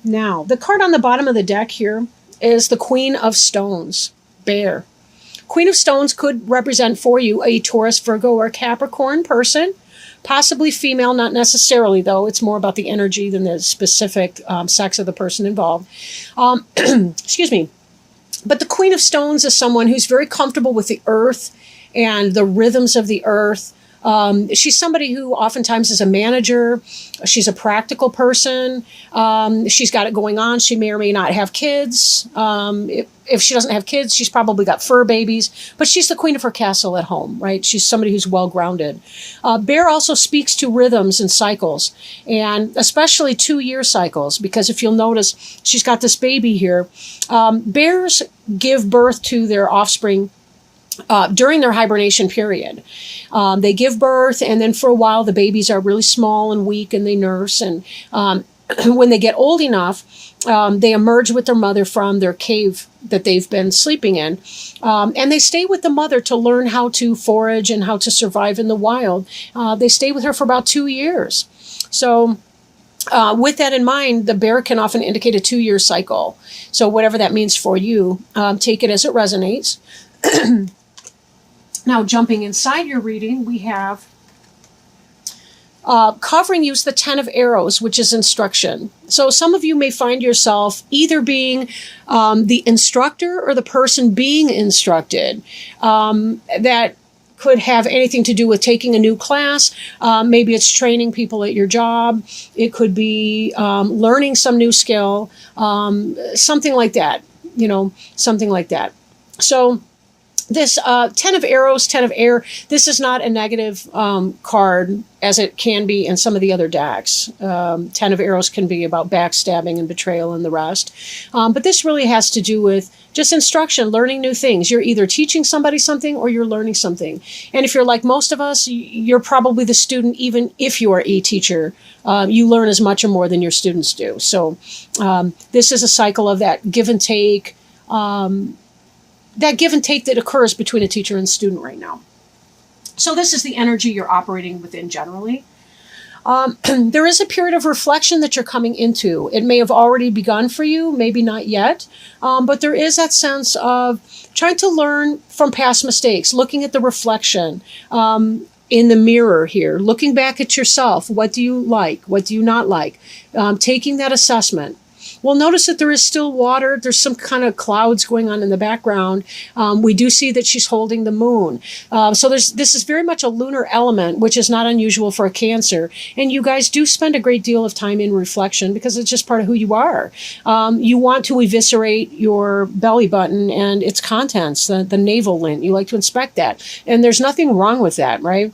Now, the card on the bottom of the deck here is the Queen of Stones, Bear. Queen of Stones could represent for you a Taurus, Virgo, or Capricorn person, possibly female, not necessarily, though. It's more about the energy than the specific sex of the person involved. Excuse me. But the Queen of Stones is someone who's very comfortable with the earth and the rhythms of the earth. She's somebody who oftentimes is a manager. She's a practical person. She's got it going on. She may or may not have kids. If she doesn't have kids, she's probably got fur babies. But she's the queen of her castle at home, right? She's somebody who's well-grounded. Bear also speaks to rhythms and cycles, and especially 2-year cycles, because if you'll notice, she's got this baby here. Bears give birth to their offspring during their hibernation period. They give birth, and then for a while the babies are really small and weak, and they nurse. And when they get old enough, they emerge with their mother from their cave that they've been sleeping in. And they stay with the mother to learn how to forage and how to survive in the wild. They stay with her for about 2 years. So with that in mind, the bear can often indicate a 2-year cycle. So whatever that means for you, take it as it resonates. Now, jumping inside your reading, we have covering you is the 10 of Arrows, which is instruction. So some of you may find yourself either being the instructor or the person being instructed. That could have anything to do with taking a new class. Maybe it's training people at your job. It could be learning some new skill, something like that, something like that. So this 10 of Arrows, 10 of Air, this is not a negative card as it can be in some of the other decks. 10 of Arrows can be about backstabbing and betrayal and the rest. But this really has to do with just instruction, learning new things. You're either teaching somebody something or you're learning something. And if you're like most of us, you're probably the student, even if you are a teacher. You learn as much or more than your students do. So this is a cycle of that give and take, that occurs between a teacher and student right now. So this is the energy you're operating within generally. There is a period of reflection that you're coming into. It may have already begun for you, maybe not yet, but there is that sense of trying to learn from past mistakes, looking at the reflection in the mirror here, looking back at yourself. What do you like? What do you not like? Taking that assessment. Well, notice that there is still water. There's some kind of clouds going on in the background. We do see that she's holding the moon. So this is very much a lunar element, which is not unusual for a Cancer. And you guys do spend a great deal of time in reflection because it's just part of who you are. You want to eviscerate your belly button and its contents, the navel lint. You like to inspect that. And there's nothing wrong with that, right?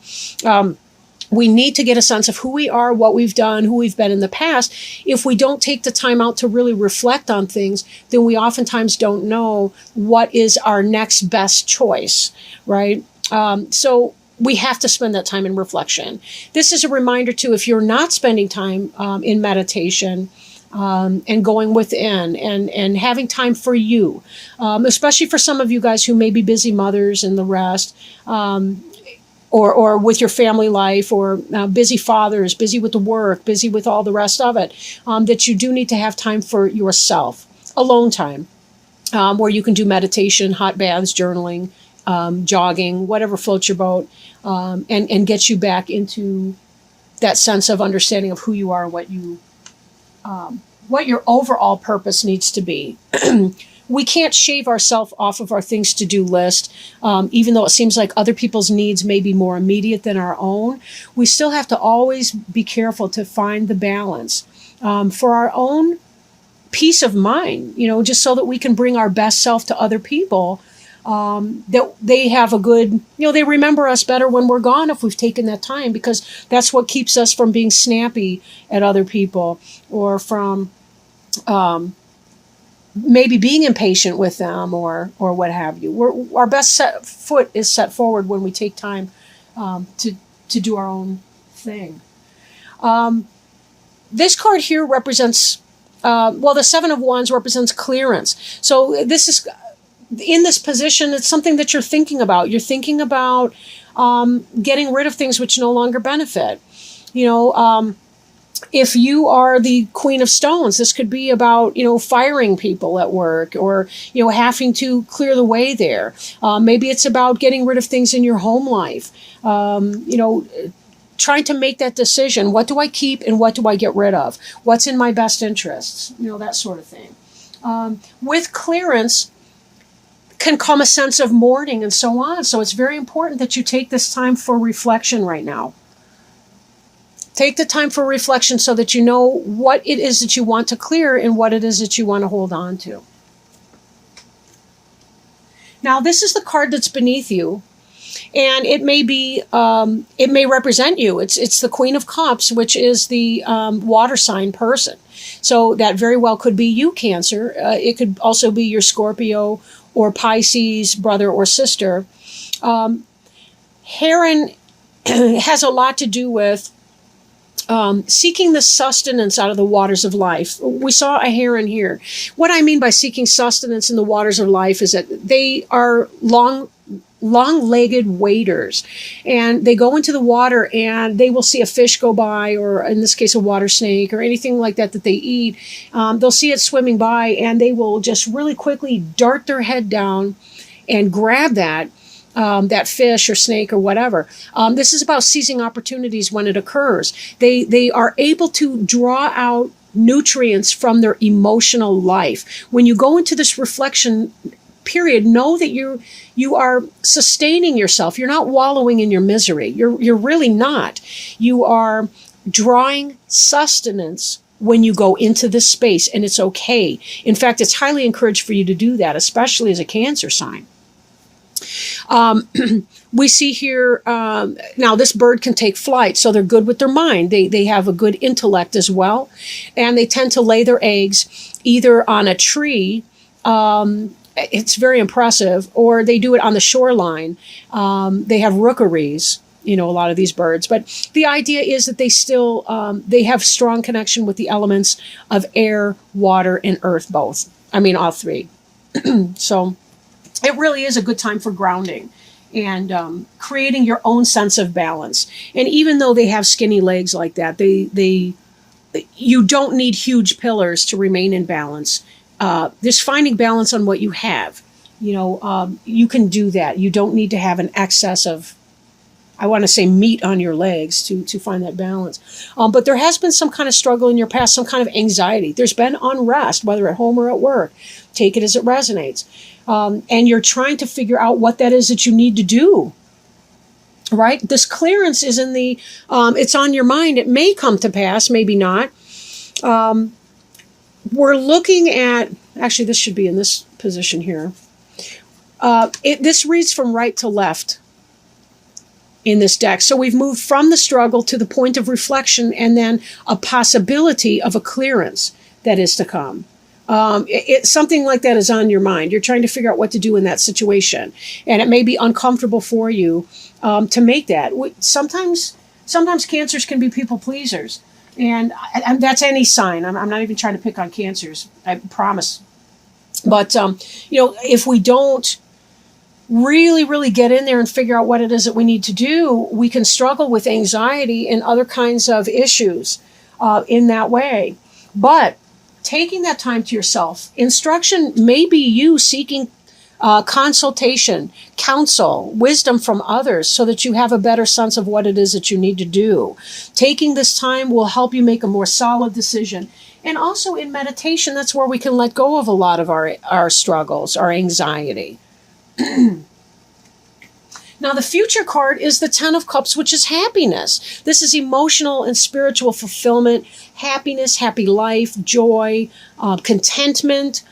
We need to get a sense of who we are, what we've done, who we've been in the past. If we don't take the time out to really reflect on things, then we oftentimes don't know what is our next best choice, right? So we have to spend that time in reflection. This is a reminder too, if you're not spending time in meditation, and going within and having time for you, especially for some of you guys who may be busy mothers and the rest, or with your family life, or busy fathers, busy with the work, busy with all the rest of it, that you do need to have time for yourself, alone time, where you can do meditation, hot baths, journaling, jogging, whatever floats your boat, and get you back into that sense of understanding of who you are and what your overall purpose needs to be. We can't shave ourselves off of our things to do list, even though it seems like other people's needs may be more immediate than our own. We still have to always be careful to find the balance for our own peace of mind, just so that we can bring our best self to other people, that they have a good, they remember us better when we're gone if we've taken that time, because that's what keeps us from being snappy at other people or from maybe being impatient with them or what have you. Our best foot is set forward when we take time to do our own thing. This card here represents, the Seven of Wands represents clearance. So this is, in this position, it's something that you're thinking about. You're thinking about getting rid of things which no longer benefit. If you are the Queen of Stones, this could be about, firing people at work, or, having to clear the way there. Maybe it's about getting rid of things in your home life. Trying to make that decision. What do I keep and what do I get rid of? What's in my best interests? That sort of thing. With clearance can come a sense of mourning and so on. So it's very important that you take this time for reflection right now. Take the time for reflection so that you know what it is that you want to clear and what it is that you want to hold on to. Now, this is the card that's beneath you, and it may represent you. It's the Queen of Cups, which is the water sign person. So that very well could be you, Cancer. It could also be your Scorpio or Pisces brother or sister. Heron has a lot to do with seeking the sustenance out of the waters of life. We saw a heron here. What I mean by seeking sustenance in the waters of life is that they are long-legged waders, and they go into the water and they will see a fish go by, or in this case a water snake or anything like that they eat. They'll see it swimming by and they will just really quickly dart their head down and grab that fish or snake or whatever. This is about seizing opportunities when it occurs. They are able to draw out nutrients from their emotional life. When you go into this reflection period, know that you are sustaining yourself. You're not wallowing in your misery. You're really not. You are drawing sustenance when you go into this space, and it's okay. In fact, it's highly encouraged for you to do that, especially as a Cancer sign. We see here, now this bird can take flight, so they're good with their mind. They have a good intellect as well, and they tend to lay their eggs either on a tree, it's very impressive, or they do it on the shoreline. They have rookeries, a lot of these birds. But the idea is that they still, they have strong connection with the elements of air, water, and earth both. I mean, all three. So it really is a good time for grounding and creating your own sense of balance. And even though they have skinny legs like that, you don't need huge pillars to remain in balance. Just finding balance on what you have. You can do that. You don't need to have an excess of, I want to say, meat on your legs to find that balance. But there has been some kind of struggle in your past, some kind of anxiety. There's been unrest, whether at home or at work. Take it as it resonates. And you're trying to figure out what that is that you need to do. Right? This clearance is in the, it's on your mind. It may come to pass, maybe not. We're looking at, actually this should be in this position here. This reads from right to left in this deck. So we've moved from the struggle to the point of reflection and then a possibility of a clearance that is to come. Something like that is on your mind. You're trying to figure out what to do in that situation. And it may be uncomfortable for you to make that. Sometimes Cancers can be people pleasers. And that's any sign. I'm not even trying to pick on Cancers, I promise. But, if we don't really, really get in there and figure out what it is that we need to do, we can struggle with anxiety and other kinds of issues in that way. But taking that time to yourself, instruction may be you seeking consultation, counsel, wisdom from others so that you have a better sense of what it is that you need to do. Taking this time will help you make a more solid decision. And also in meditation, that's where we can let go of a lot of our struggles, our anxiety. Now, the future card is the Ten of Cups, which is happiness. This is emotional and spiritual fulfillment, happiness, happy life, joy, contentment,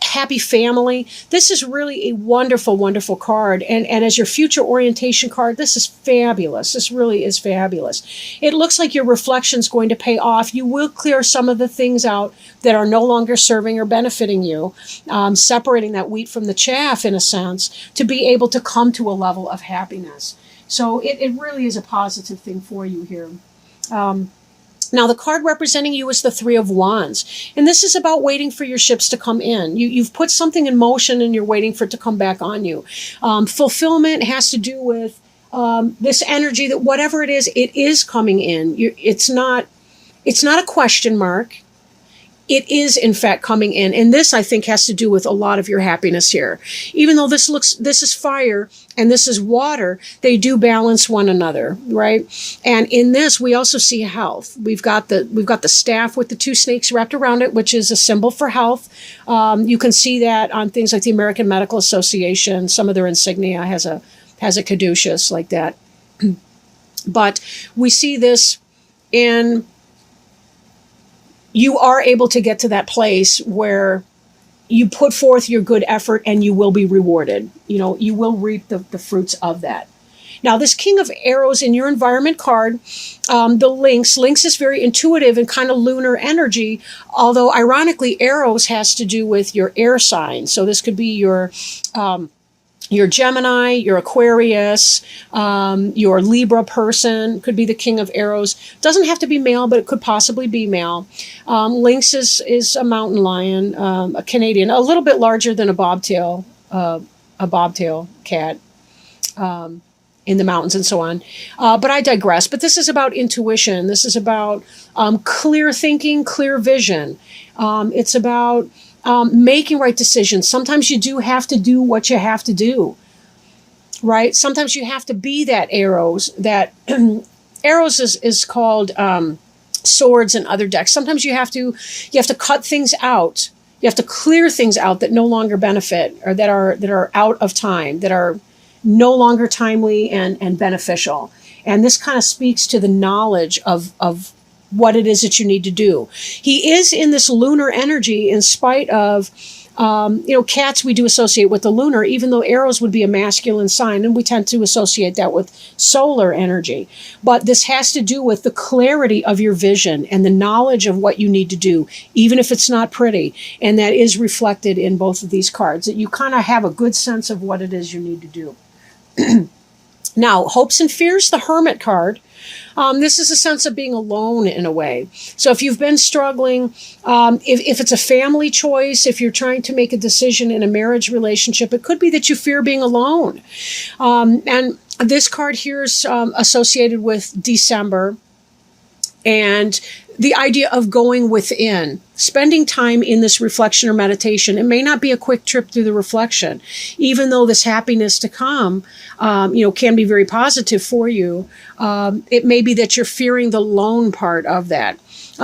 happy family. This is really a wonderful, wonderful card. And as your future orientation card, this is fabulous. This really is fabulous. It looks like your reflection is going to pay off. You will clear some of the things out that are no longer serving or benefiting you, separating that wheat from the chaff, in a sense, to be able to come to a level of happiness. So it really is a positive thing for you here. Now, the card representing you is the Three of Wands. And this is about waiting for your ships to come in. You've put something in motion and you're waiting for it to come back on you. Fulfillment has to do with this energy that whatever it is coming in. It's not It's not a question mark. It is in fact coming in. And this, I think, has to do with a lot of your happiness here. Even though this is fire and this is water, they do balance one another, right? And in this, we also see health. We've got the staff with the two snakes wrapped around it, which is a symbol for health. You can see that on things like the American Medical Association. Some of their insignia has a caduceus like that. But we see this in, you are able to get to that place where you put forth your good effort and you will be rewarded. You will reap the fruits of that. Now, this King of Arrows in your environment card, the Lynx is very intuitive and kind of lunar energy, although ironically, arrows has to do with your air sign. So this could be your Gemini, your Aquarius, your Libra person, could be the King of Arrows. Doesn't have to be male, but it could possibly be male. Lynx is a mountain lion, a Canadian, a little bit larger than a bobtail cat in the mountains and so on. But I digress. But this is about intuition. This is about clear thinking, clear vision. It's about making right decisions. Sometimes you do have to do what you have to do, right? Sometimes you have to be that arrows. That arrows is called swords in other decks. Sometimes you have to cut things out. You have to clear things out that no longer benefit, or that are out of time, that are no longer timely and beneficial. And this kind of speaks to the knowledge of what it is that you need to do. He is in this lunar energy in spite of, cats we do associate with the lunar, even though arrows would be a masculine sign, and we tend to associate that with solar energy. But this has to do with the clarity of your vision and the knowledge of what you need to do, even if it's not pretty. And that is reflected in both of these cards, that you kind of have a good sense of what it is you need to do. Now, hopes and fears, the Hermit card. This is a sense of being alone in a way. So if you've been struggling, if it's a family choice, if you're trying to make a decision in a marriage relationship, it could be that you fear being alone. And this card here is associated with December and the idea of going within, spending time in this reflection or meditation. It may not be a quick trip through the reflection, even though this happiness to come, can be very positive for you. It may be that you're fearing the lone part of that,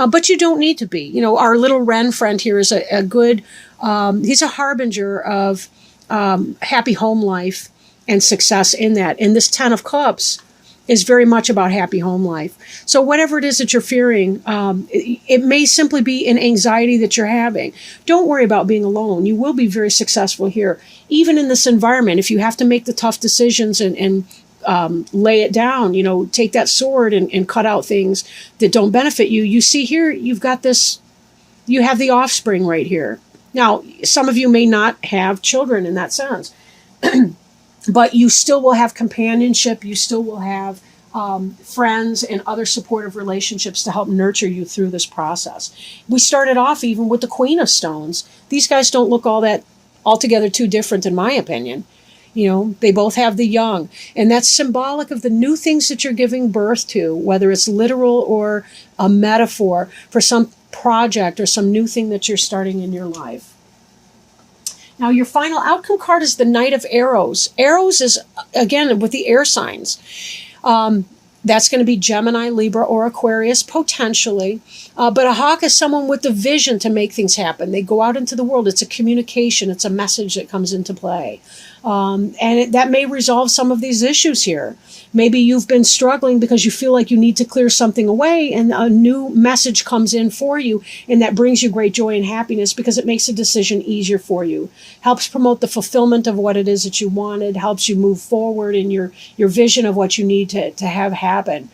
but you don't need to be. Our little Wren friend here is a good, he's a harbinger of happy home life and success in that. And this 10 of Cups is very much about happy home life. So whatever it is that you're fearing, it may simply be an anxiety that you're having. Don't worry about being alone. You will be very successful here. Even in this environment, if you have to make the tough decisions and lay it down, take that sword and cut out things that don't benefit you. You see here, you've got this, you have the offspring right here. Now, some of you may not have children in that sense. But you still will have companionship. You still will have friends and other supportive relationships to help nurture you through this process. We started off even with the Queen of Stones. These guys don't look altogether too different, in my opinion. They both have the young. And that's symbolic of the new things that you're giving birth to, whether it's literal or a metaphor for some project or some new thing that you're starting in your life. Now, your final outcome card is the Knight of Arrows. Arrows is, again, with the air signs. That's going to be Gemini, Libra, or Aquarius, potentially. But a hawk is someone with the vision to make things happen. They go out into the world. It's a communication. It's a message that comes into play. That may resolve some of these issues here. Maybe you've been struggling because you feel like you need to clear something away, and a new message comes in for you, and that brings you great joy and happiness because it makes a decision easier for you. Helps promote the fulfillment of what it is that you wanted, helps you move forward in your vision of what you need to have happen.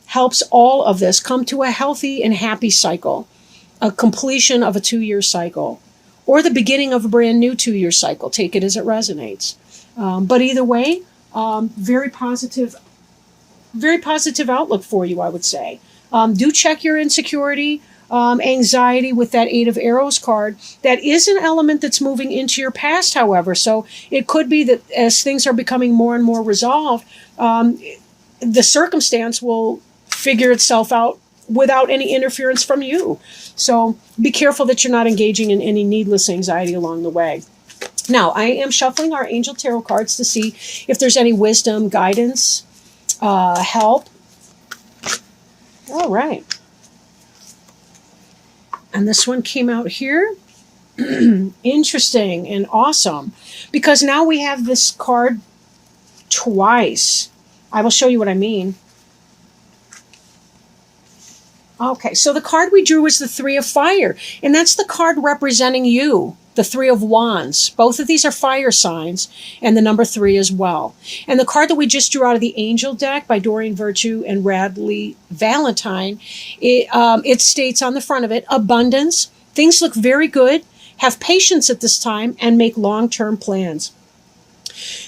Helps all of this come to a healthy and happy cycle, a completion of a 2-year cycle, or the beginning of a brand new 2-year cycle. Take it as it resonates. But either way, very positive outlook for you, I would say. Do check your insecurity, anxiety with that 8 of Arrows card. That is an element that's moving into your past, however. So it could be that as things are becoming more and more resolved, the circumstance will figure itself out without any interference from you. So be careful that you're not engaging in any needless anxiety along the way. Now, I am shuffling our angel tarot cards to see if there's any wisdom, guidance, help. All right. And this one came out here. Interesting and awesome, because now we have this card twice. I will show you what I mean. Okay, so the card we drew was the Three of Fire, and that's the card representing you, the Three of Wands. Both of these are fire signs, and the number 3 as well. And the card that we just drew out of the Angel deck by Doreen Virtue and Radley Valentine, it states on the front of it, abundance. Things look very good. Have patience at this time and make long-term plans.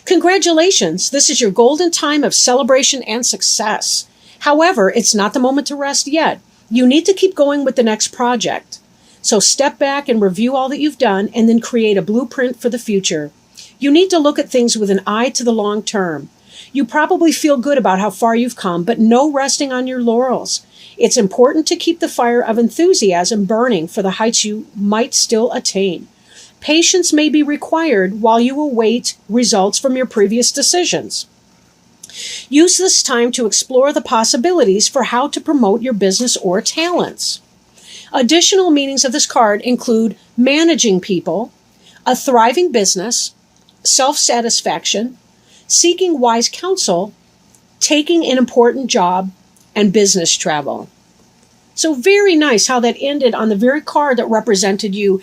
Congratulations, this is your golden time of celebration and success. However, it's not the moment to rest yet. You need to keep going with the next project. So step back and review all that you've done and then create a blueprint for the future. You need to look at things with an eye to the long term. You probably feel good about how far you've come, but no resting on your laurels. It's important to keep the fire of enthusiasm burning for the heights you might still attain. Patience may be required while you await results from your previous decisions. Use this time to explore the possibilities for how to promote your business or talents. Additional meanings of this card include managing people, a thriving business, self-satisfaction, seeking wise counsel, taking an important job, and business travel. So very nice how that ended on the very card that represented you